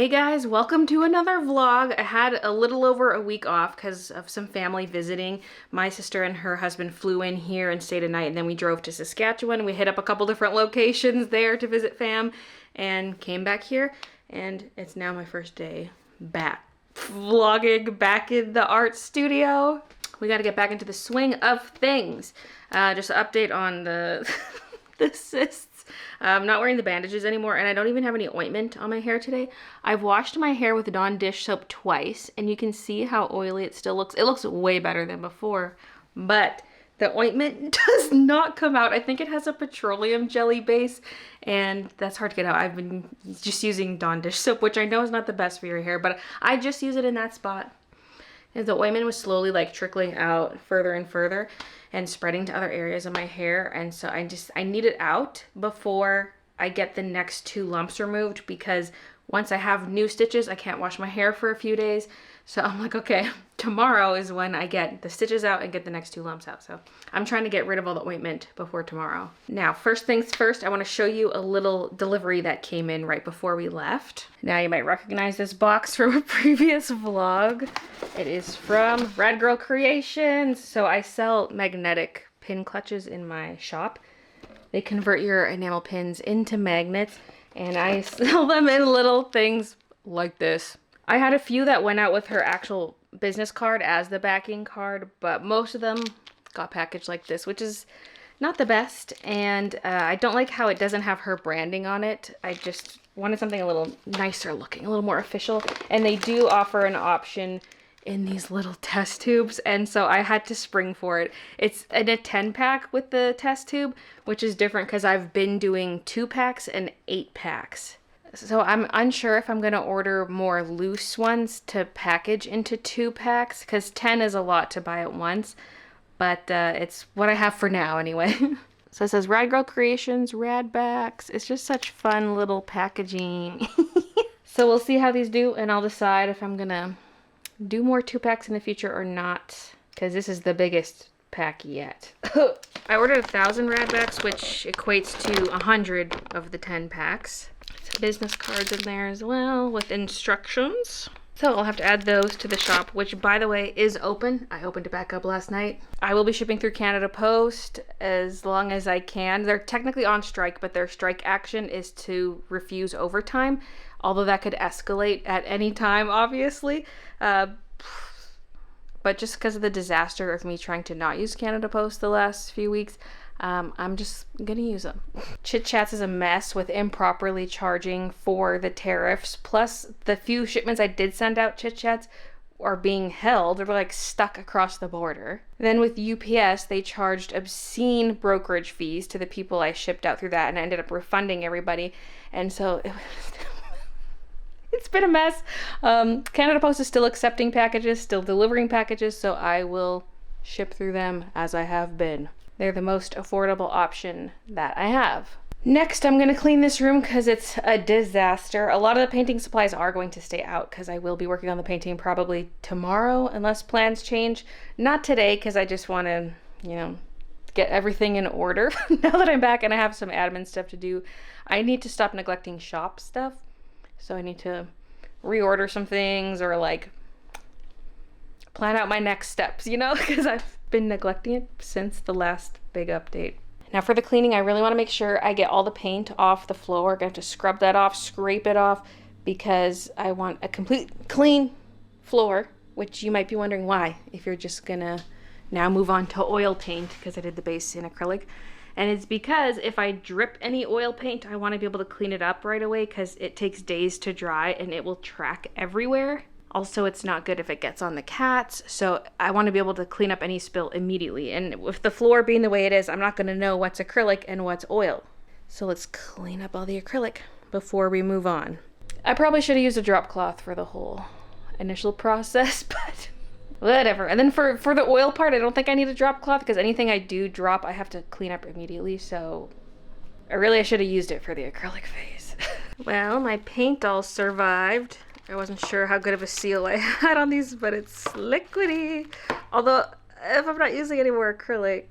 Hey guys, welcome to another vlog. I had a little over a week off because of some family visiting. My sister and her husband flew in here and stayed a night, and then we drove to Saskatchewan. We hit up a couple different locations there to visit fam and came back here, and it's now my first day back vlogging back in the art studio. We got to get back into the swing of things. Just an update on the the cysts. I'm not wearing the bandages anymore, and I don't even have any ointment on my hair today. I've washed my hair with Dawn dish soap twice, and you can see how oily it still looks. It looks way better than before, but the ointment does not come out. I think it has a petroleum jelly base, and that's hard to get out. I've been just using Dawn dish soap, which I know is not the best for your hair, but I just use it in that spot. And the ointment was slowly like trickling out further and further and spreading to other areas of my hair. And so I need it out before I get the next two lumps removed, because once I have new stitches, I can't wash my hair for a few days. So I'm like, okay, tomorrow is when I get the stitches out and get the next two lumps out. So I'm trying to get rid of all the ointment before tomorrow. Now, first things first, I want to show you a little delivery that came in right before we left. Now you might recognize this box from a previous vlog. It is from Rad Girl Creations. So I sell magnetic pin clutches in my shop. They convert your enamel pins into magnets, and I sell them in little things like this. I had a few that went out with her actual business card as the backing card, but most of them got packaged like this, which is not the best. And I don't like how it doesn't have her branding on it. I just wanted something a little nicer looking, a little more official. And they do offer an option in these little test tubes, and so I had to spring for it. It's in a 10-pack with the test tube, which is different because I've been doing 2-packs and 8-packs. So I'm unsure if I'm going to order more loose ones to package into 2-packs, because 10 is a lot to buy at once, but it's what I have for now anyway. So it says Rad Girl Creations, Rad Backs. It's just such fun little packaging. So we'll see how these do, and I'll decide if I'm going to do more 2-packs in the future or not, because this is the biggest pack yet. I ordered 1,000 Rad Backs, which equates to 100 of the 10 packs. Business cards in there as well with instructions. So I'll have to add those to the shop, which by the way is open. I opened it back up last night. I will be shipping through Canada Post as long as I can. They're technically on strike, but their strike action is to refuse overtime, although that could escalate at any time, obviously. But just because of the disaster of me trying to not use Canada Post the last few weeks, I'm just gonna use them. Chit Chats is a mess with improperly charging for the tariffs. Plus, the few shipments I did send out Chit Chats are being held. They're like stuck across the border. Then with UPS, they charged obscene brokerage fees to the people I shipped out through that, and I ended up refunding everybody. And so it's been a mess. Canada Post is still accepting packages, still delivering packages, so I will ship through them as I have been. They're the most affordable option that I have. Next, I'm going to clean this room because it's a disaster. A lot of the painting supplies are going to stay out because I will be working on the painting probably tomorrow unless plans change. Not today, because I just want to, get everything in order. Now that I'm back and I have some admin stuff to do, I need to stop neglecting shop stuff. So I need to reorder some things or like plan out my next steps, because I've been neglecting it since the last big update. Now for the cleaning, I really want to make sure I get all the paint off the floor. I'm going to have to scrub that off, scrape it off, because I want a complete clean floor, which you might be wondering why, if you're just going to now move on to oil paint, because I did the base in acrylic. And it's because if I drip any oil paint, I want to be able to clean it up right away, because it takes days to dry and it will track everywhere. Also, it's not good if it gets on the cats, so I want to be able to clean up any spill immediately. And with the floor being the way it is, I'm not going to know what's acrylic and what's oil. So let's clean up all the acrylic before we move on. I probably should have used a drop cloth for the whole initial process, but whatever. And then for the oil part, I don't think I need a drop cloth, because anything I do drop, I have to clean up immediately. So I should have used it for the acrylic phase. Well, my paint all survived. I wasn't sure how good of a seal I had on these, but it's liquidy. Although, if I'm not using any more acrylic,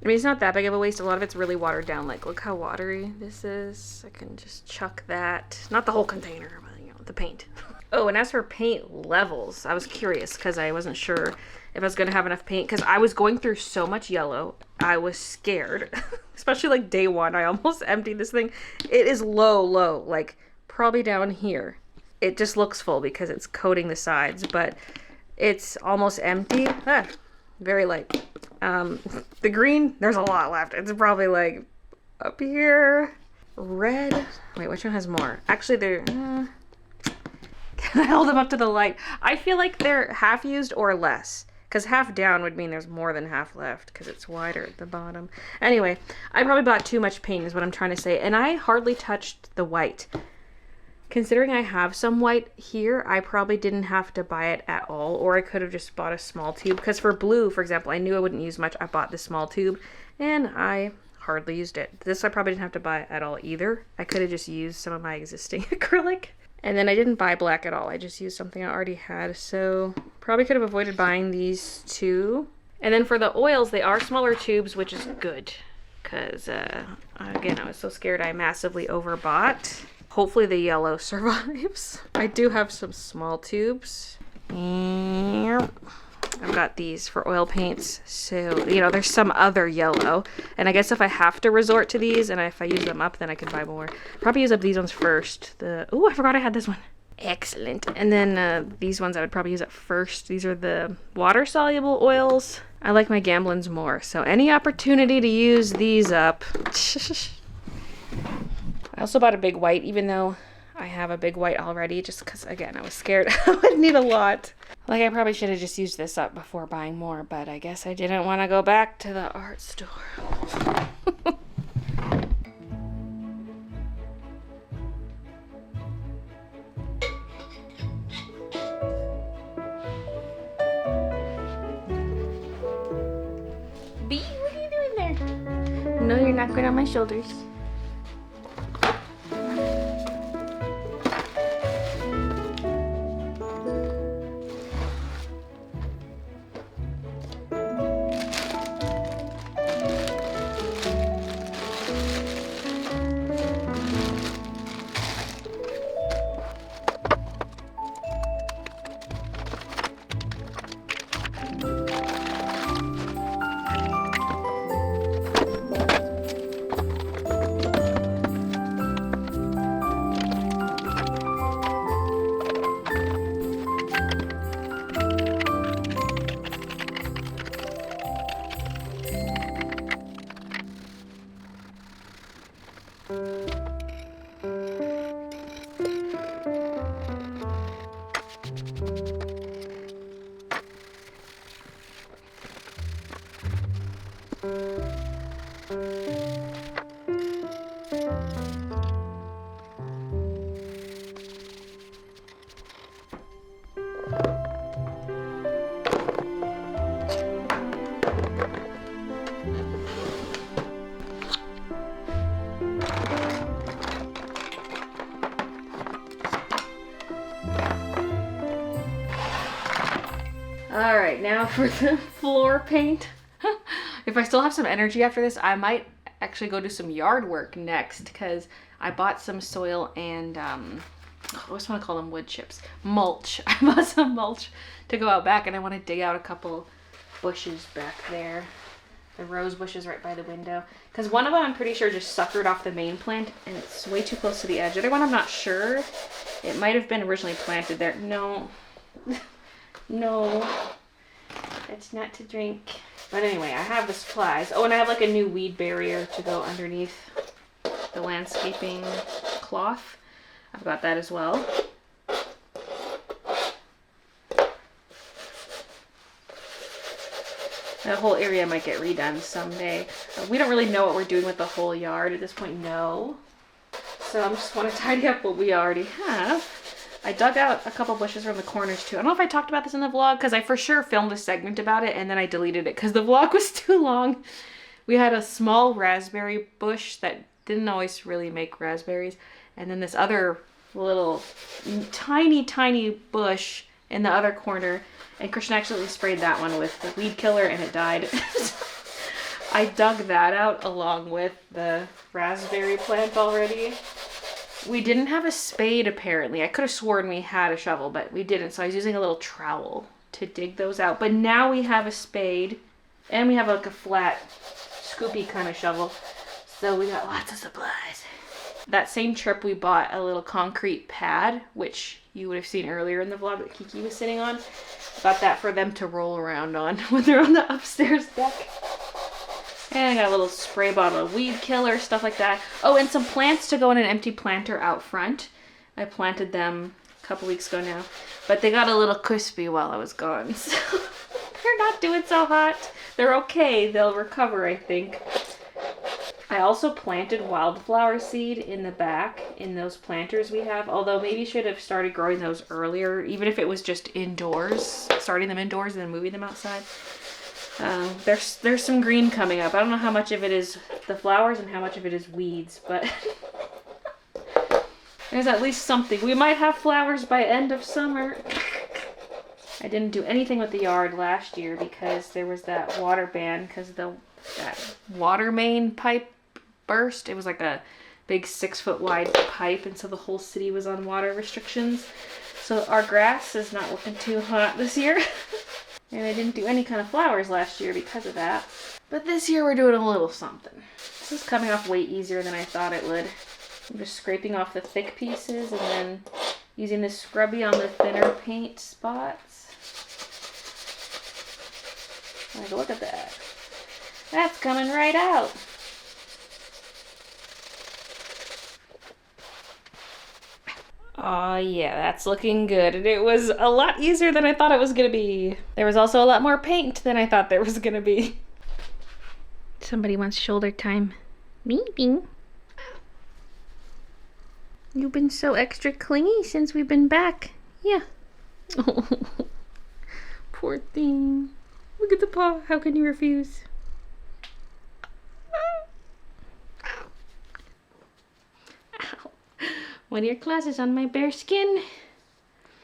I mean, it's not that big of a waste. A lot of it's really watered down. Like, look how watery this is. I can just chuck that. Not the whole container, but, the paint. Oh, and as for paint levels, I was curious because I wasn't sure if I was going to have enough paint because I was going through so much yellow. I was scared, especially like day one. I almost emptied this thing. It is low, like probably down here. It just looks full because it's coating the sides, but it's almost empty. Very light. The green, there's a lot left. It's probably like up here. Red. Wait, which one has more? Actually, they're... I held them up to the light. I feel like they're half used or less. Because half down would mean there's more than half left because it's wider at the bottom. Anyway, I probably bought too much paint is what I'm trying to say. And I hardly touched the white. Considering I have some white here, I probably didn't have to buy it at all. Or I could have just bought a small tube. Because for blue, for example, I knew I wouldn't use much. I bought the small tube. And I hardly used it. This I probably didn't have to buy at all either. I could have just used some of my existing acrylic. And then I didn't buy black at all. I just used something I already had. So probably could have avoided buying these two. And then for the oils, they are smaller tubes, which is good. Because, again, I was so scared I massively overbought. Hopefully the yellow survives. I do have some small tubes. I've got these for oil paints. So, you know, there's some other yellow. And I guess if I have to resort to these and if I use them up, then I can buy more. Probably use up these ones first. Oh, I forgot I had this one. Excellent. And then these ones I would probably use up first. These are the water-soluble oils. I like my Gamblins more. So any opportunity to use these up. I also bought a big white, even though I have a big white already, just because, again, I was scared I would need a lot. Like, I probably should have just used this up before buying more, but I guess I didn't want to go back to the art store. Bee, what are you doing there? No, you're not good on my shoulders. All right, now for the floor paint. If I still have some energy after this, I might actually go do some yard work next because I bought some soil and I always want to call them wood chips. Mulch. I bought some mulch to go out back and I want to dig out a couple bushes back there. The rose bushes right by the window. Because one of them I'm pretty sure just suckered off the main plant and it's way too close to the edge. The other one I'm not sure. It might have been originally planted there. No. No. It's not to drink. But anyway, I have the supplies. Oh, and I have like a new weed barrier to go underneath the landscaping cloth. I've got that as well. That whole area might get redone someday. We don't really know what we're doing with the whole yard at this point, no. So I just want to tidy up what we already have. I dug out a couple bushes from the corners too. I don't know if I talked about this in the vlog because I for sure filmed a segment about it and then I deleted it because the vlog was too long. We had a small raspberry bush that didn't always really make raspberries. And then this other little tiny bush in the other corner. And Christian actually sprayed that one with the weed killer and it died. I dug that out along with the raspberry plant already. We didn't have a spade apparently. I could have sworn we had a shovel, but we didn't. So I was using a little trowel to dig those out. But now we have a spade and we have like a flat, scoopy kind of shovel. So we got lots of supplies. That same trip we bought a little concrete pad, which you would have seen earlier in the vlog that Kiki was sitting on. Got that for them to roll around on when they're on the upstairs deck. And I got a little spray bottle of weed killer, stuff like that. Oh, and some plants to go in an empty planter out front. I planted them a couple weeks ago now. But they got a little crispy while I was gone. So they're not doing so hot. They're okay. They'll recover, I think. I also planted wildflower seed in the back in those planters we have. Although maybe should have started growing those earlier. Even if it was just indoors. Starting them indoors and then moving them outside. There's some green coming up. I don't know how much of it is the flowers and how much of it is weeds, but there's at least something. We might have flowers by end of summer. I didn't do anything with the yard last year because there was that water ban because that water main pipe burst. It was like a big 6-foot wide pipe, and so the whole city was on water restrictions. So our grass is not looking too hot this year. And I didn't do any kind of flowers last year because of that. But this year we're doing a little something. This is coming off way easier than I thought it would. I'm just scraping off the thick pieces and then using this scrubby on the thinner paint spots. Like, look at that. That's coming right out. Oh yeah, that's looking good. And it was a lot easier than I thought it was going to be. There was also a lot more paint than I thought there was going to be. Somebody wants shoulder time. Me, Bing. You've been so extra clingy since we've been back. Yeah. Oh, poor thing. Look at the paw. How can you refuse? One of your claws on my bare skin.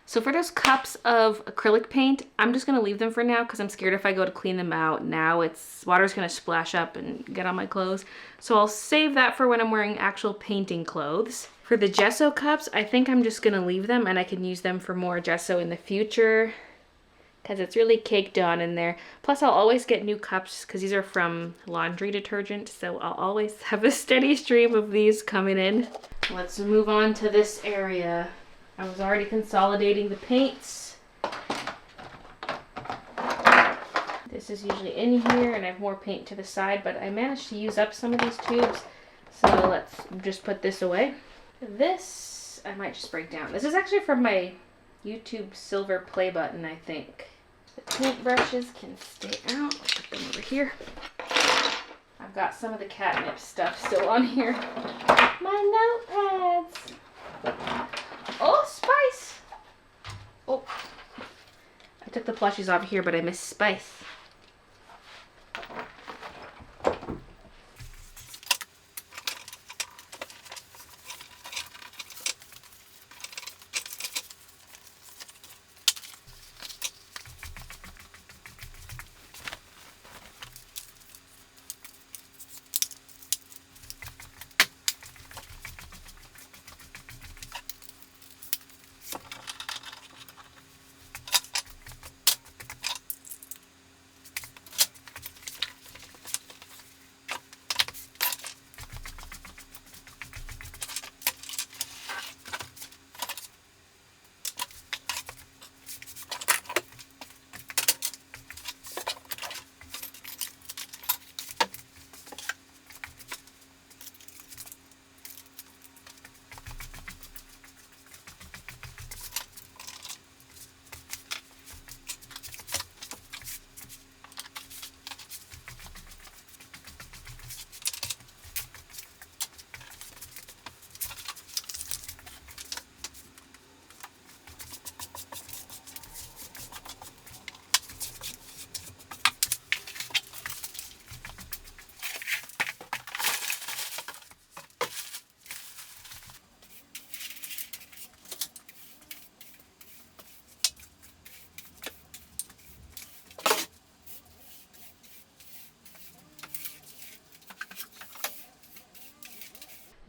So for those cups of acrylic paint, I'm just gonna leave them for now because I'm scared if I go to clean them out now, water's gonna splash up and get on my clothes. So I'll save that for when I'm wearing actual painting clothes. For the gesso cups, I think I'm just gonna leave them and I can use them for more gesso in the future because it's really caked on in there. Plus I'll always get new cups because these are from laundry detergent, so I'll always have a steady stream of these coming in. Let's move on to this area. I was already consolidating the paints. This is usually in here and I have more paint to the side, but I managed to use up some of these tubes. So let's just put this away. This, I might just break down. This is actually from my YouTube silver play button, I think. The paint brushes can stay out. I'll put them over here. I've got some of the catnip stuff still on here. My notepads. Oh, Spice. Oh, I took the plushies off here, but I missed Spice.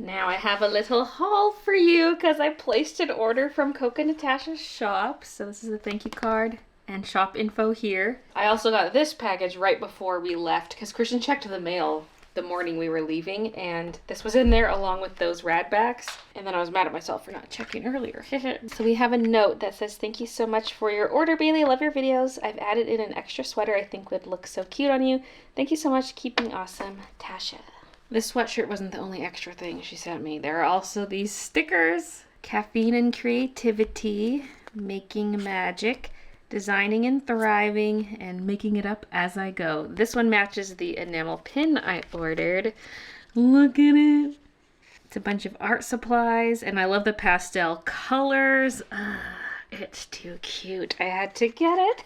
Now I have a little haul for you because I placed an order from Coca Natasha's shop. So this is a thank you card and shop info here. I also got this package right before we left because Christian checked the mail the morning we were leaving, and this was in there along with those rad backs. And then I was mad at myself for not checking earlier. So we have a note that says, "Thank you so much for your order, Baylee. Love your videos. I've added in an extra sweater I think would look so cute on you. Thank you so much. Keep being awesome, Tasha." This sweatshirt wasn't the only extra thing she sent me. There are also these stickers. Caffeine and creativity, making magic, designing and thriving, and making it up as I go. This one matches the enamel pin I ordered. Look at it. It's a bunch of art supplies, and I love the pastel colors. It's too cute. I had to get it.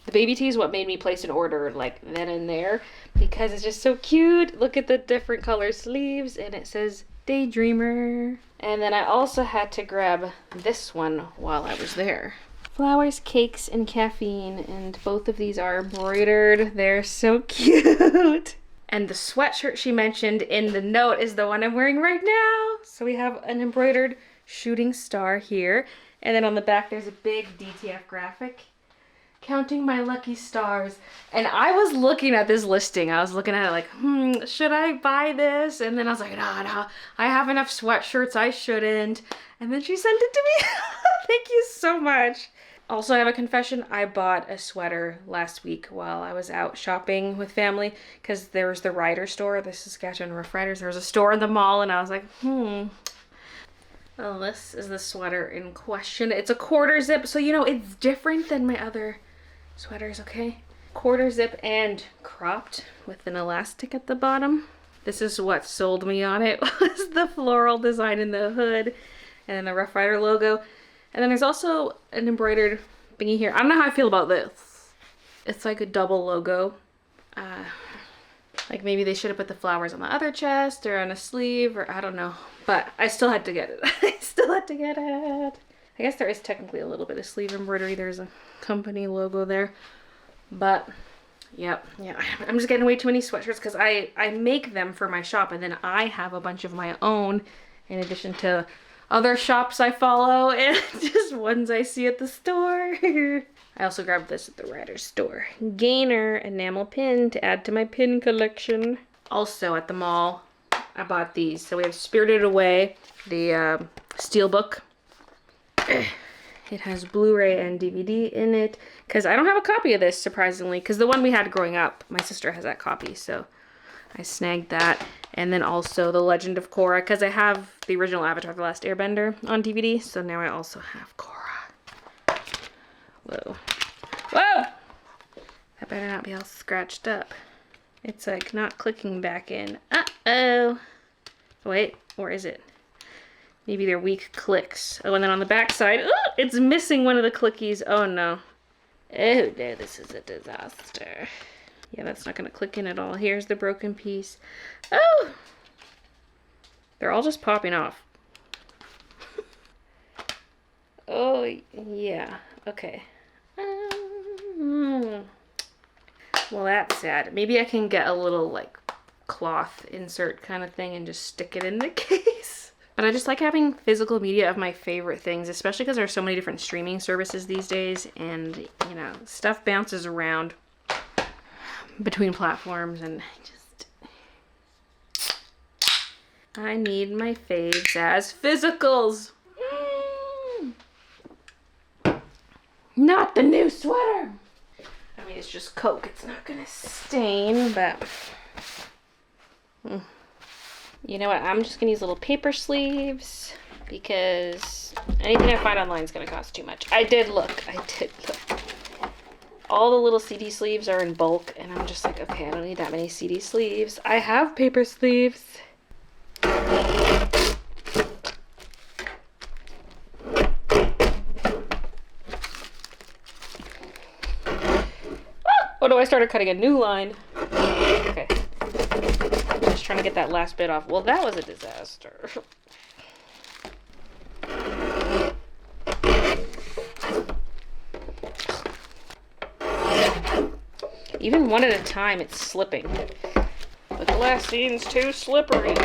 The baby tee is what made me place an order like then and there because it's just so cute. Look at the different color sleeves, and it says Daydreamer. And then I also had to grab this one while I was there. Flowers, cakes, and caffeine, and both of these are embroidered. They're so cute. And the sweatshirt she mentioned in the note is the one I'm wearing right now. So we have an embroidered shooting star here, and then on the back there's a big DTF graphic. Counting my lucky stars. And I was looking at this listing. I was looking at it like, should I buy this? And then I was like, no, I have enough sweatshirts. I shouldn't. And then she sent it to me. Thank you so much. Also, I have a confession. I bought a sweater last week while I was out shopping with family because there was the Rider store, the Saskatchewan Rough Riders. There was a store in the mall, and I was like, Well, this is the sweater in question. It's a quarter zip, so it's different than my other sweaters, okay? Quarter zip and cropped with an elastic at the bottom. This is what sold me on it, was the floral design in the hood and then the Rough Rider logo. And then there's also an embroidered thingy here. I don't know how I feel about this. It's like a double logo. Like maybe they should have put the flowers on the other chest or on a sleeve, or I don't know. But I still had to get it. I still had to get it. I guess there is technically a little bit of sleeve embroidery. There's a company logo there. But, yeah, I'm just getting way too many sweatshirts because I make them for my shop, and then I have a bunch of my own in addition to other shops I follow and just ones I see at the store. I also grabbed this at the Rider store. Gainer enamel pin to add to my pin collection. Also at the mall, I bought these. So we have Spirited Away, the steelbook. It has Blu-ray and DVD in it because I don't have a copy of this, surprisingly, because the one we had growing up, my sister has that copy, so I snagged that. And then also The Legend of Korra, because I have the original Avatar: The Last Airbender on DVD, so now I also have Korra. Whoa. That better not be all scratched up. It's like not clicking back in. Uh-oh. Wait, or is it? Maybe they're weak clicks. Oh, and then on the back side, it's missing one of the clickies. Oh no. Oh no, this is a disaster. Yeah, that's not gonna click in at all. Here's the broken piece. Oh! They're all just popping off. Oh, yeah. Okay. Well, that's sad. Maybe I can get a little, like, cloth insert kind of thing and just stick it in the case. But I just like having physical media of my favorite things, especially because there's so many different streaming services these days, and, stuff bounces around between platforms, and I need my faves as physicals. Not the new sweater. I mean, it's just Coke. It's not gonna stain, but you know what? I'm just gonna use little paper sleeves because anything I find online is gonna cost too much. I did look. All the little CD sleeves are in bulk, and I'm just like, okay, I don't need that many CD sleeves. I have paper sleeves. Oh no, I started cutting a new line. Okay. Just trying to get that last bit off. Well, that was a disaster. Even one at a time, it's slipping. The glass scene's too slippery.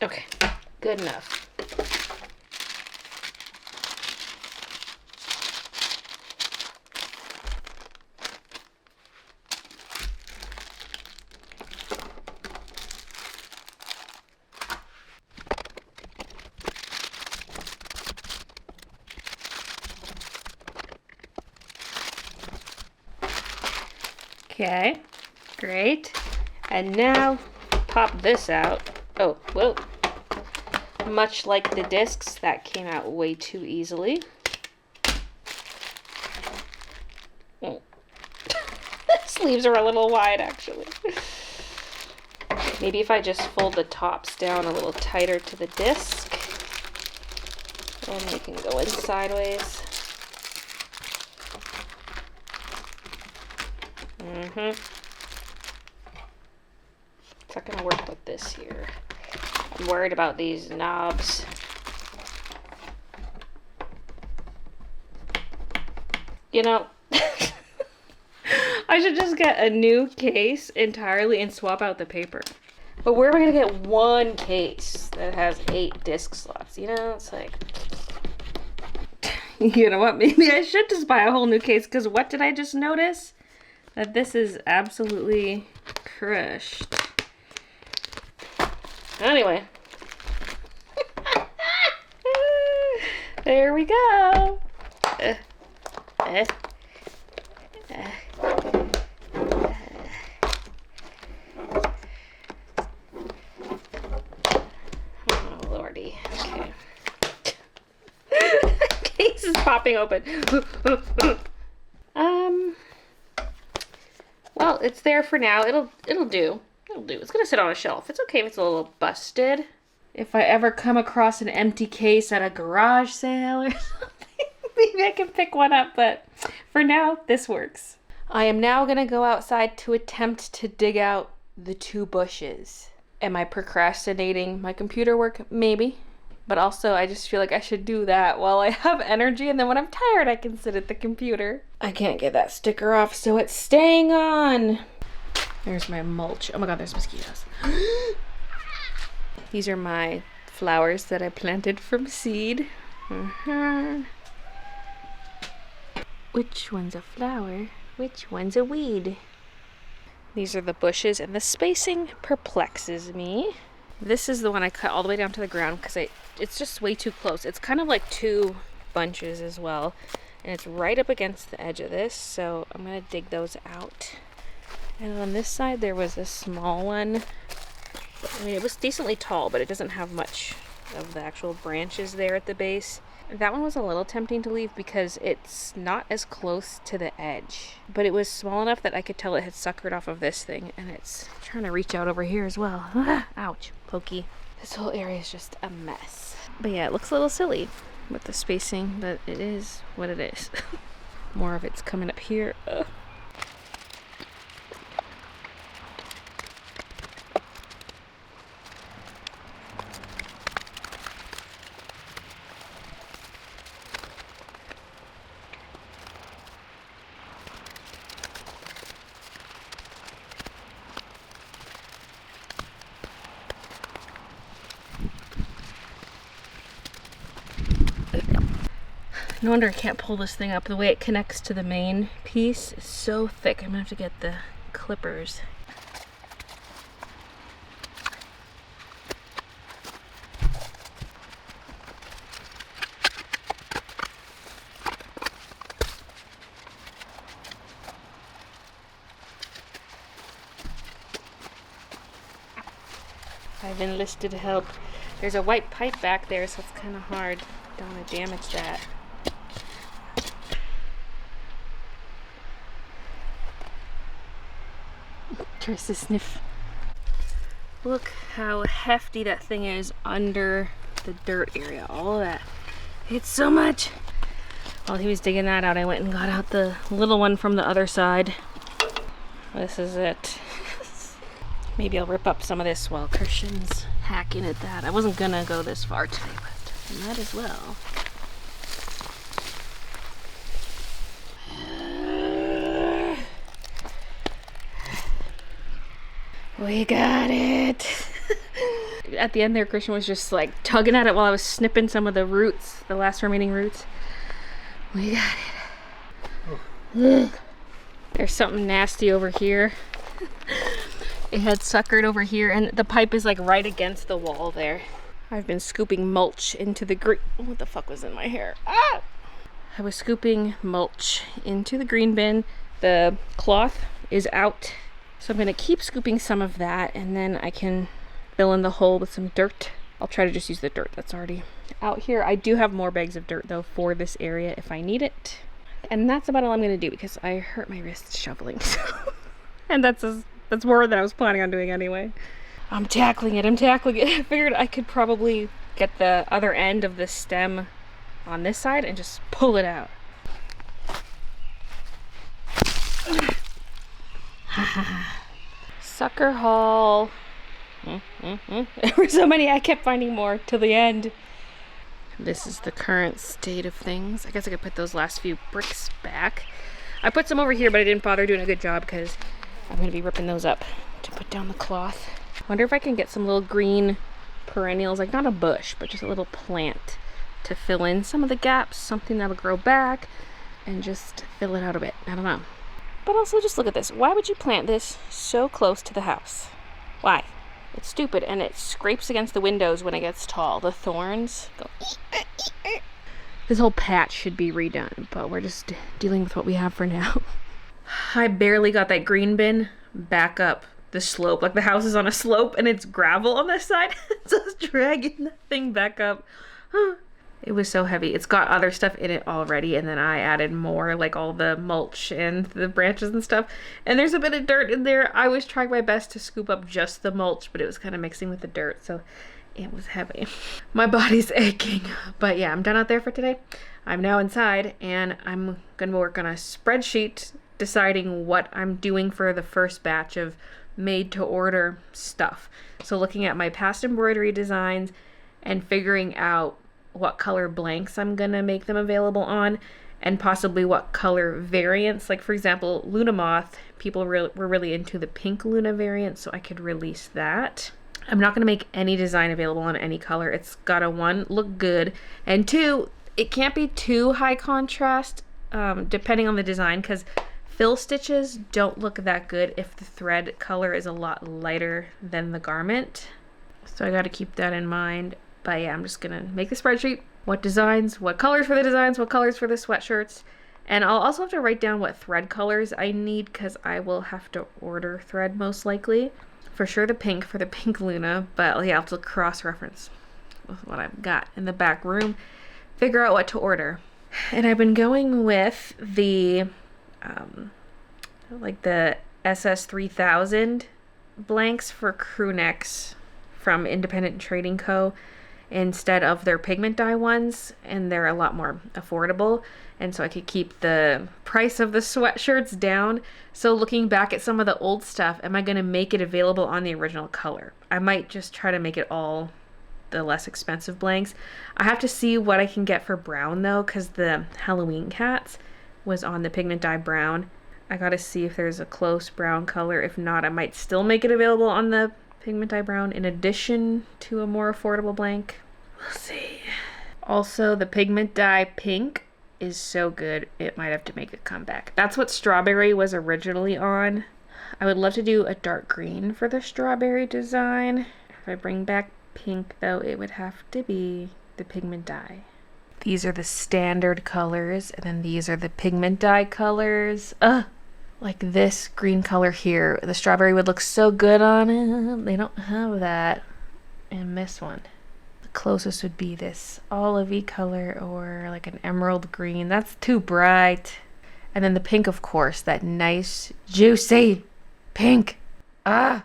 Okay, good enough. Okay, great. And now pop this out. Oh, whoa. Much like the discs, that came out way too easily. Oh. The sleeves are a little wide, actually. Maybe if I just fold the tops down a little tighter to the disc, and they can go in sideways. It's not gonna work like this here. I'm worried about these knobs. You know, I should just get a new case entirely and swap out the paper. But where am I gonna get one case that has 8 disc slots? You know, it's like, you know what? Maybe I should just buy a whole new case, because what did I just notice? That this is absolutely crushed. Anyway. There we go. Oh, Lordy. Okay. Case is popping open. Well, it's there for now. It'll do. It'll do. It's gonna sit on a shelf. It's okay if it's a little busted. If I ever come across an empty case at a garage sale or something, maybe I can pick one up, but for now, this works. I am now gonna go outside to attempt to dig out the 2 bushes. Am I procrastinating my computer work? Maybe. But also, I just feel like I should do that while I have energy, and then when I'm tired, I can sit at the computer. I can't get that sticker off, so it's staying on. There's my mulch. Oh my god, there's mosquitoes. These are my flowers that I planted from seed. Which one's a flower? Which one's a weed? These are the bushes, and the spacing perplexes me. This is the one I cut all the way down to the ground because it's just way too close. It's kind of like 2 bunches as well. And it's right up against the edge of this, so I'm going to dig those out. And on this side, there was a small one. I mean, it was decently tall, but it doesn't have much of the actual branches there at the base. That one was a little tempting to leave because it's not as close to the edge. But it was small enough that I could tell it had suckered off of this thing, and it's trying to reach out over here as well. Ouch, pokey. This whole area is just a mess. But yeah, it looks a little silly with the spacing, but it is what it is. More of it's coming up here. Ugh. No wonder I can't pull this thing up. The way it connects to the main piece is so thick. I'm gonna have to get the clippers. I've enlisted help. There's a white pipe back there, so it's kind of hard. Don't want to damage that. Tries to sniff. Look how hefty that thing is under the dirt area. All of that. It's so much. While he was digging that out, I went and got out the little one from the other side. This is it. Maybe I'll rip up some of this while Christian's hacking at that. I wasn't gonna go this far today, but I might as well. We got it. at the end there, Christian was just like tugging at it while I was snipping some of the roots, the last remaining roots. We got it. There's something nasty over here. It had suckered over here, and the pipe is like right against the wall there. I've been scooping mulch into the green. What the fuck was in my hair? Ah! I was scooping mulch into the green bin. The cloth is out, so I'm gonna keep scooping some of that, and then I can fill in the hole with some dirt. I'll try to just use the dirt that's already out here. I do have more bags of dirt though for this area if I need it. And that's about all I'm gonna do because I hurt my wrist shoveling. And that's more than I was planning on doing anyway. I'm tackling it. I figured I could probably get the other end of the stem on this side and just pull it out. Sucker haul. There were so many, I kept finding more till the end. This is the current state of things. I guess I could put those last few bricks back. I put some over here, but I didn't bother doing a good job because I'm going to be ripping those up to put down the cloth. Wonder if I can get some little green perennials, like not a bush, but just a little plant to fill in some of the gaps, something that'll grow back and just fill it out a bit. I don't know. But also just look at this. Why would you plant this so close to the house? Why? It's stupid, and it scrapes against the windows when it gets tall. The thorns go. This whole patch should be redone, but we're just dealing with what we have for now. I barely got that green bin back up the slope. Like the house is on a slope and it's gravel on this side. So I was dragging that thing back up. It was so heavy. It's got other stuff in it already, and then I added more, like all the mulch and the branches and stuff. And there's a bit of dirt in there. I was trying my best to scoop up just the mulch, but it was kind of mixing with the dirt, so it was heavy. My body's aching. But yeah, I'm done out there for today. I'm now inside, and I'm gonna work on a spreadsheet deciding what I'm doing for the first batch of made to order stuff. So looking at my past embroidery designs and figuring out what color blanks I'm gonna make them available on, and possibly what color variants. Like for example, Luna Moth, people were really into the pink Luna variant, so I could release that. I'm not gonna make any design available on any color. It's gotta, one, look good, and two, it can't be too high contrast, depending on the design, because fill stitches don't look that good if the thread color is a lot lighter than the garment. So I gotta keep that in mind. But yeah, I'm just gonna make the spreadsheet. What designs, what colors for the designs, what colors for the sweatshirts. And I'll also have to write down what thread colors I need because I will have to order thread most likely. For sure the pink for the pink Luna, but yeah, I'll have to cross-reference with what I've got in the back room. Figure out what to order. And I've been going with the, like the SS3000 blanks for crew necks from Independent Trading Co. instead of their pigment dye ones, and they're a lot more affordable, and so I could keep the price of the sweatshirts down. So looking back at some of the old stuff, am I going to make it available on the original color? I might just try to make it all the less expensive blanks. I have to see what I can get for brown though, because the Halloween Cats was on the pigment dye brown. I gotta see if there's a close brown color. If not, I might still make it available on the pigment dye brown in addition to a more affordable blank. We'll see. Also, the pigment dye pink is so good, it might have to make a comeback. That's what strawberry was originally on. I would love to do a dark green for the strawberry design. If I bring back pink though, it would have to be the pigment dye. These are the standard colors, and then these are the pigment dye colors. Like this green color here. The strawberry would look so good on it. They don't have that in this one. The closest would be this olivey color or like an emerald green. That's too bright. And then the pink, of course, that nice juicy pink. And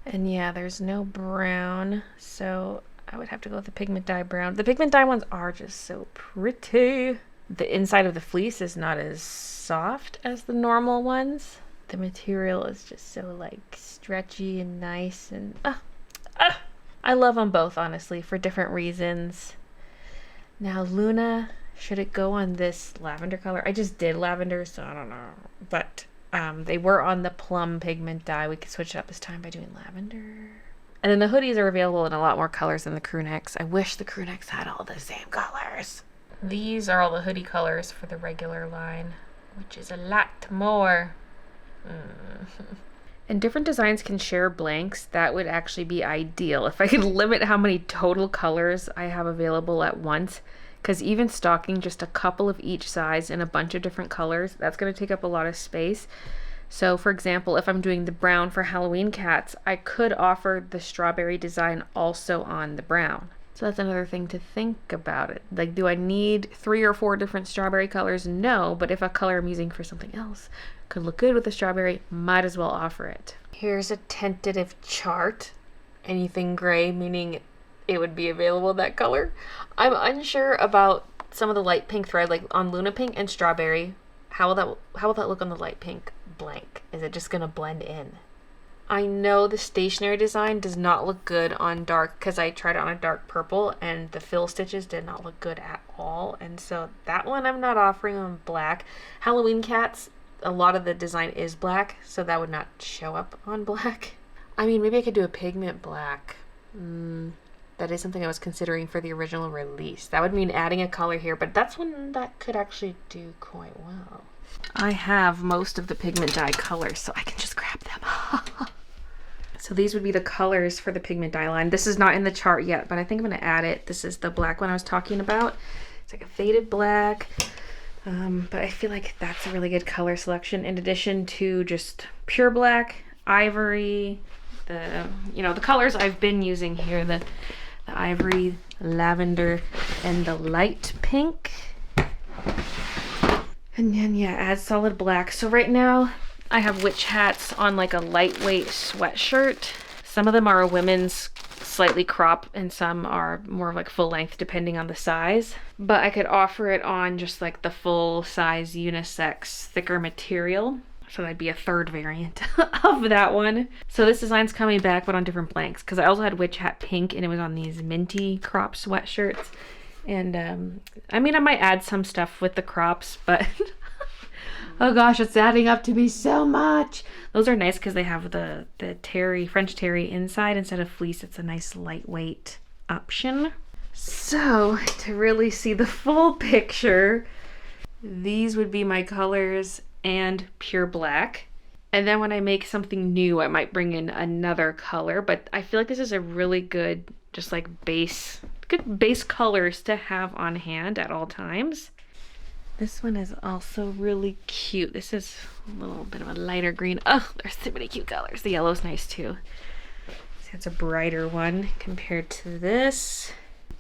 yeah, there's no brown, so I would have to go with the pigment dye brown. The pigment dye ones are just so pretty. The inside of the fleece is not as soft as the normal ones. The material is just so like stretchy and nice, and I love them both, honestly, for different reasons. Now Luna, should it go on this lavender color? I just did lavender, so I don't know. But they were on the plum pigment dye. We could switch it up this time by doing lavender. And then the hoodies are available in a lot more colors than the crew necks. I wish the crew necks had all the same colors. These are all the hoodie colors for the regular line, which is a lot more. And different designs can share blanks. That would actually be ideal if I could limit how many total colors I have available at once. Because even stocking just a couple of each size in a bunch of different colors, that's going to take up a lot of space. So for example, if I'm doing the brown for Halloween cats, I could offer the strawberry design also on the brown. So that's another thing to think about it. Like, do I need 3 or 4 different strawberry colors? No, but if a color I'm using for something else could look good with the strawberry, might as well offer it. Here's a tentative chart. Anything gray, meaning it would be available that color. I'm unsure about some of the light pink thread, like on Luna Pink and Strawberry. How will that look on the light pink blank? Is it just gonna blend in? I know the stationery design does not look good on dark, because I tried it on a dark purple and the fill stitches did not look good at all, and so that one I'm not offering on black. Halloween cats, a lot of the design is black, so that would not show up on black. I mean, maybe I could do a pigment black. That is something I was considering for the original release. That would mean adding a color here, but that's one that could actually do quite well. I have most of the pigment dye colors, so I can just grab them. So these would be the colors for the pigment dye line. This is not in the chart yet, but I think I'm going to add it. This is the black one I was talking about. It's like a faded black, but I feel like that's a really good color selection in addition to just pure black, ivory, the colors I've been using here, the ivory, lavender, and the light pink. And then, yeah, add solid black. So right now I have witch hats on like a lightweight sweatshirt. Some of them are a women's slightly crop and some are more like full length depending on the size. But I could offer it on just like the full size unisex thicker material. So that'd be a third variant of that one. So this design's coming back, but on different blanks. Because I also had witch hat pink and it was on these minty crop sweatshirts. And I mean, I might add some stuff with the crops, but oh gosh, it's adding up to be so much. Those are nice because they have the terry, French terry inside instead of fleece. It's a nice lightweight option. So to really see the full picture, these would be my colors and pure black. And then when I make something new, I might bring in another color, but I feel like this is a really good, just like good base colors to have on hand at all times. This one is also really cute. This is a little bit of a lighter green. Oh, there's so many cute colors. The yellow's nice too. So it's a brighter one compared to this.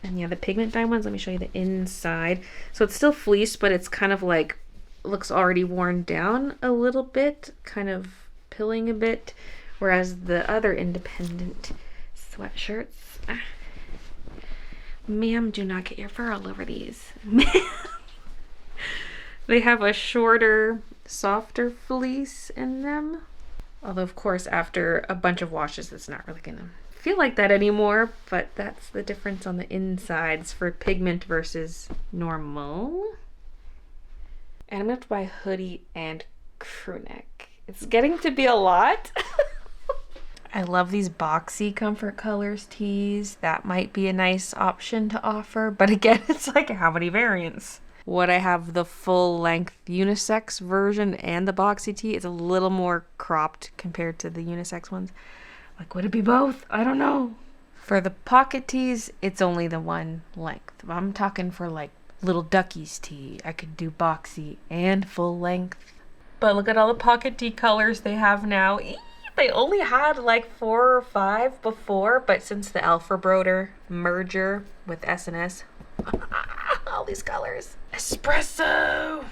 And yeah, the pigment dye ones, let me show you the inside. So it's still fleece, but it's kind of like, looks already worn down a little bit, kind of pilling a bit. Whereas the other independent sweatshirts, ma'am, do not get your fur all over these. They have a shorter, softer fleece in them. Although, of course, after a bunch of washes, it's not really gonna feel like that anymore, but that's the difference on the insides for pigment versus normal. And I'm gonna have to buy a hoodie and crew neck. It's getting to be a lot. I love these boxy comfort colors tees. That might be a nice option to offer, but again, it's like how many variants? Would I have the full length unisex version and the boxy tee? It's a little more cropped compared to the unisex ones. Like, would it be both? I don't know. For the pocket tees, it's only the one length. I'm talking for like little duckies tee. I could do boxy and full length. But look at all the pocket tee colors they have now. They only had like 4 or 5 before, but since the Alpha Broder merger with S&S, all these colors. Espresso!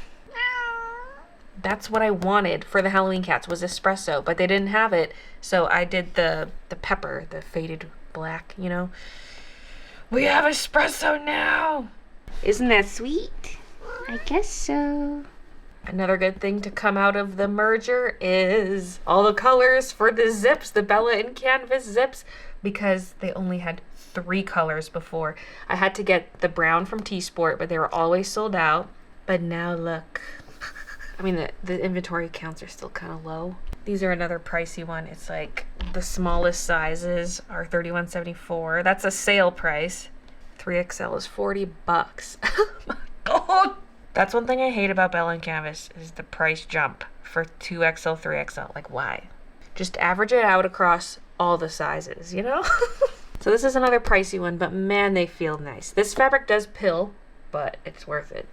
That's what I wanted for the Halloween cats, was espresso, but they didn't have it, so I did the pepper, the faded black, you know. We have espresso now! Isn't that sweet? I guess so. Another good thing to come out of the merger is all the colors for the zips, the Bella and Canvas zips, because they only had 3 colors before. I had to get the brown from T-Sport, but they were always sold out. But now look, mean, the inventory counts are still kind of low. These are another pricey one. It's like the smallest sizes are $31.74. That's a sale price. 3XL is $40. Oh my God. That's one thing I hate about Bell and Canvas is the price jump for 2XL, 3XL. Like, why? Just average it out across all the sizes, you know? So this is another pricey one, but man, they feel nice. This fabric does pill, but it's worth it.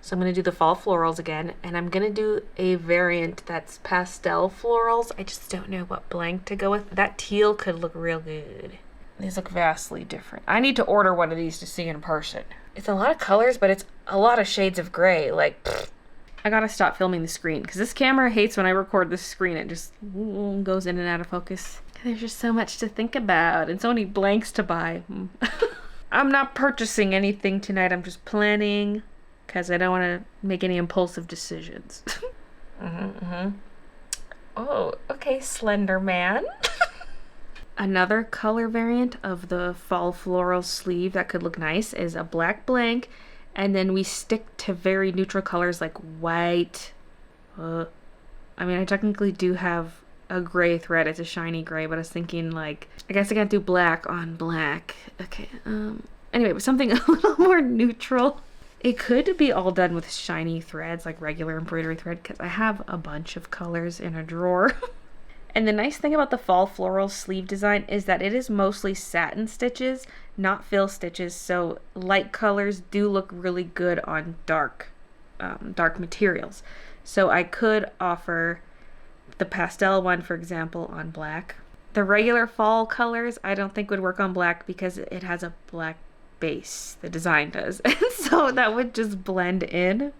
So I'm going to do the fall florals again, and I'm going to do a variant that's pastel florals. I just don't know what blank to go with. That teal could look real good. These look vastly different. I need to order one of these to see in person. It's a lot of colors, but it's a lot of shades of gray. Like, I gotta stop filming the screen because this camera hates when I record this screen. It just goes in and out of focus. There's just so much to think about and so many blanks to buy. I'm not purchasing anything tonight. I'm just planning because I don't want to make any impulsive decisions. Oh, okay, Slender Man. Another color variant of the fall floral sleeve that could look nice is a black blank, and then we stick to very neutral colors like white. I mean, I technically do have a gray thread. It's a shiny gray, but I was thinking like, I guess I can't do black on black. Okay, anyway, but something a little more neutral. It could be all done with shiny threads, like regular embroidery thread, because I have a bunch of colors in a drawer. And the nice thing about the fall floral sleeve design is that it is mostly satin stitches, not fill stitches, so light colors do look really good on dark materials. So I could offer the pastel one, for example, on black. The regular fall colors I don't think would work on black because it has a black base, the design does, and so that would just blend in.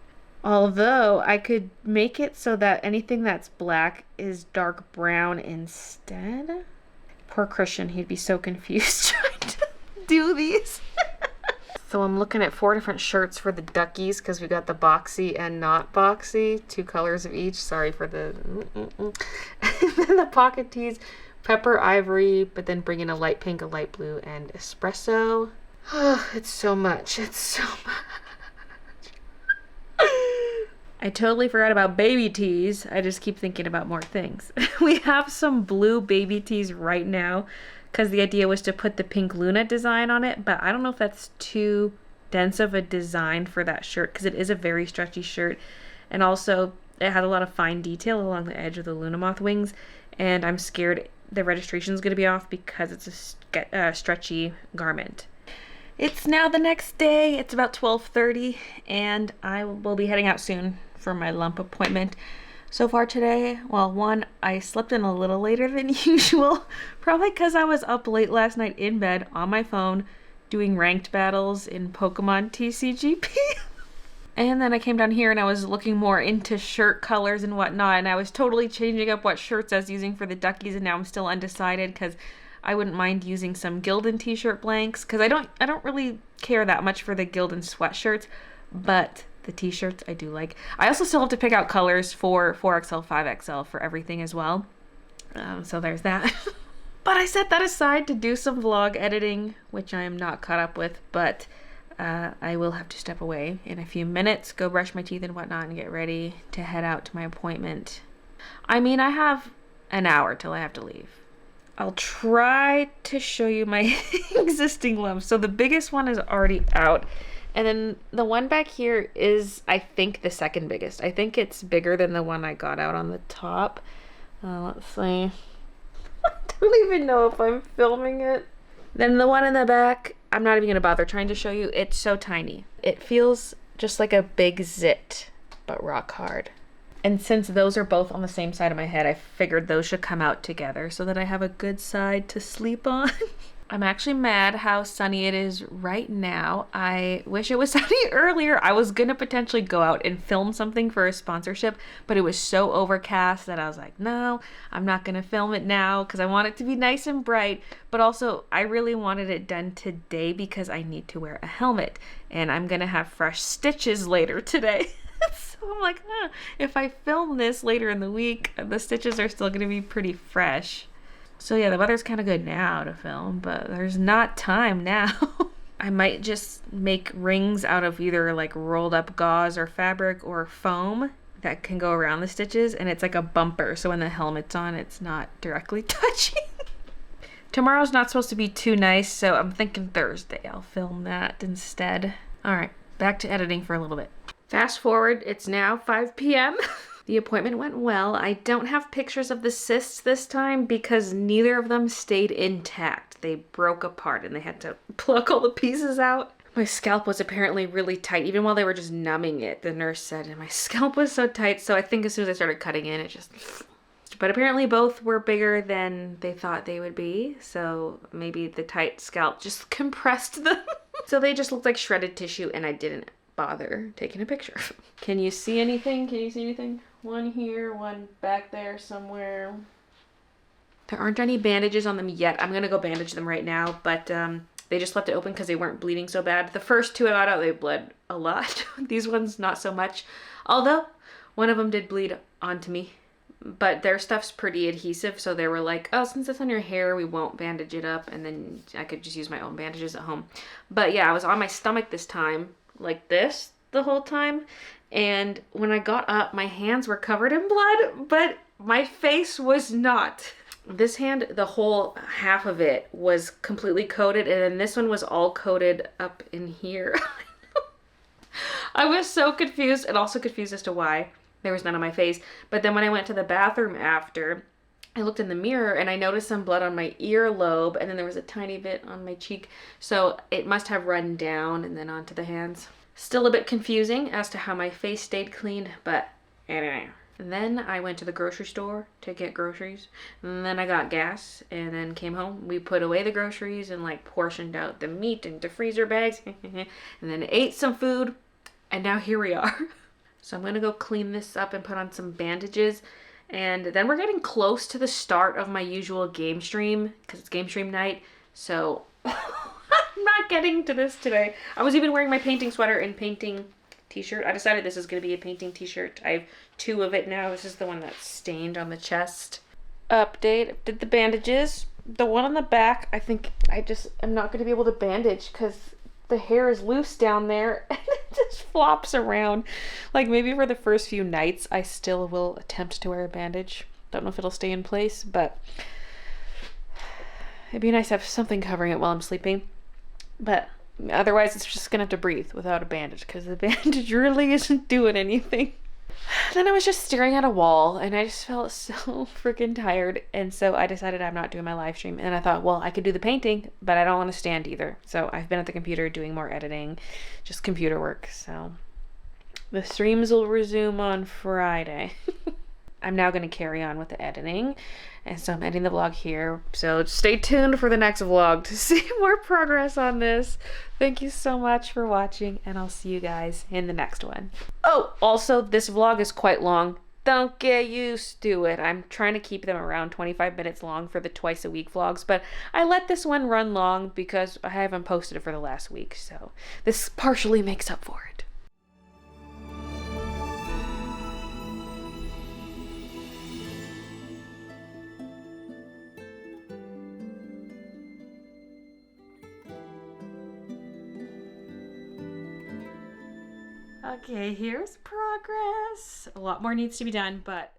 Although I could make it so that anything that's black is dark brown instead. Poor Christian, he'd be so confused trying to do these. So I'm looking at 4 different shirts for the duckies because we got the boxy and not boxy, 2 colors of each. Sorry for the and then the pocket tees, pepper ivory, but then bring in a light pink, a light blue, and espresso. Oh, it's so much. It's so much. I totally forgot about baby tees. I just keep thinking about more things. We have some blue baby tees right now because the idea was to put the pink Luna design on it, but I don't know if that's too dense of a design for that shirt because it is a very stretchy shirt, and also it had a lot of fine detail along the edge of the Luna moth wings, and I'm scared the registration is going to be off because it's a stretchy garment. It's now the next day. It's about 12:30, and I will be heading out soon for my lump appointment. So far today, well, one, I slept in a little later than usual, probably because I was up late last night in bed on my phone doing ranked battles in Pokemon TCGP. And then I came down here and I was looking more into shirt colors and whatnot, and I was totally changing up what shirts I was using for the duckies, and now I'm still undecided because I wouldn't mind using some Gildan t-shirt blanks because I don't really care that much for the Gildan sweatshirts, but the t-shirts I do like. I also still have to pick out colors for 4XL, 5XL for everything as well. So there's that. But I set that aside to do some vlog editing, which I am not caught up with, but I will have to step away in a few minutes, go brush my teeth and whatnot, and get ready to head out to my appointment. I mean, I have an hour till I have to leave. I'll try to show you my existing lumps. So the biggest one is already out. And then the one back here is, I think, the second biggest. I think it's bigger than the one I got out on the top. Let's see. I don't even know if I'm filming it. Then the one in the back, I'm not even going to bother trying to show you. It's so tiny. It feels just like a big zit, but rock hard. And since those are both on the same side of my head, I figured those should come out together so that I have a good side to sleep on. I'm actually mad how sunny it is right now. I wish it was sunny earlier. I was gonna potentially go out and film something for a sponsorship, but it was so overcast that I was like, no, I'm not gonna film it now because I want it to be nice and bright. But also, I really wanted it done today because I need to wear a helmet and I'm gonna have fresh stitches later today. So I'm like, if I film this later in the week, the stitches are still gonna be pretty fresh. So yeah, the weather's kind of good now to film, but there's not time now. I might just make rings out of either like rolled up gauze or fabric or foam that can go around the stitches, and it's like a bumper, so when the helmet's on, it's not directly touching. Tomorrow's not supposed to be too nice, so I'm thinking Thursday I'll film that instead. All right, back to editing for a little bit. Fast forward, it's now 5 p.m. The appointment went well. I don't have pictures of the cysts this time because neither of them stayed intact. They broke apart and they had to pluck all the pieces out. My scalp was apparently really tight, even while they were just numbing it, the nurse said, and my scalp was so tight, so I think as soon as I started cutting in, it just... But apparently both were bigger than they thought they would be, so maybe the tight scalp just compressed them. So they just looked like shredded tissue, and I didn't bother taking a picture. Can you see anything? Can you see anything? One here, one back there somewhere. There aren't any bandages on them yet. I'm gonna go bandage them right now, but they just left it open because they weren't bleeding so bad. The first two I got out, they bled a lot. These ones, not so much. Although, one of them did bleed onto me. But their stuff's pretty adhesive, so they were like, oh, since it's on your hair, we won't bandage it up. And then I could just use my own bandages at home. But yeah, I was on my stomach this time, like this, the whole time. And when I got up, my hands were covered in blood, but my face was not. This hand, the whole half of it was completely coated, and then this one was all coated up in here. I was so confused, and also confused as to why there was none on my face. But then when I went to the bathroom after, I looked in the mirror and I noticed some blood on my earlobe, and then there was a tiny bit on my cheek. So it must have run down and then onto the hands. Still a bit confusing as to how my face stayed clean, but anyway. And then I went to the grocery store to get groceries, and then I got gas, and then came home. We put away the groceries and like portioned out the meat into freezer bags, and then ate some food, and now here we are. So I'm gonna go clean this up and put on some bandages, and then we're getting close to the start of my usual game stream, because it's game stream night, so I'm not getting to this today. I was even wearing my painting sweater and painting t-shirt. I decided this is going to be a painting t-shirt. I have 2 of it now. This is the one that's stained on the chest. Update. Did the bandages. The one on the back, I think I'm not going to be able to bandage because the hair is loose down there and it just flops around. Like maybe for the first few nights, I still will attempt to wear a bandage. Don't know if it'll stay in place, but it'd be nice to have something covering it while I'm sleeping. But otherwise, it's just gonna have to breathe without a bandage because the bandage really isn't doing anything. Then I was just staring at a wall and I just felt so freaking tired. And so I decided I'm not doing my live stream. And I thought, well, I could do the painting, but I don't want to stand either. So I've been at the computer doing more editing, just computer work. So the streams will resume on Friday. I'm now going to carry on with the editing. And so I'm ending the vlog here. So stay tuned for the next vlog to see more progress on this. Thank you so much for watching, and I'll see you guys in the next one. Oh, also, this vlog is quite long. Don't get used to it. I'm trying to keep them around 25 minutes long for the twice a week vlogs, but I let this one run long because I haven't posted it for the last week. So this partially makes up for it. Okay, here's progress. A lot more needs to be done, but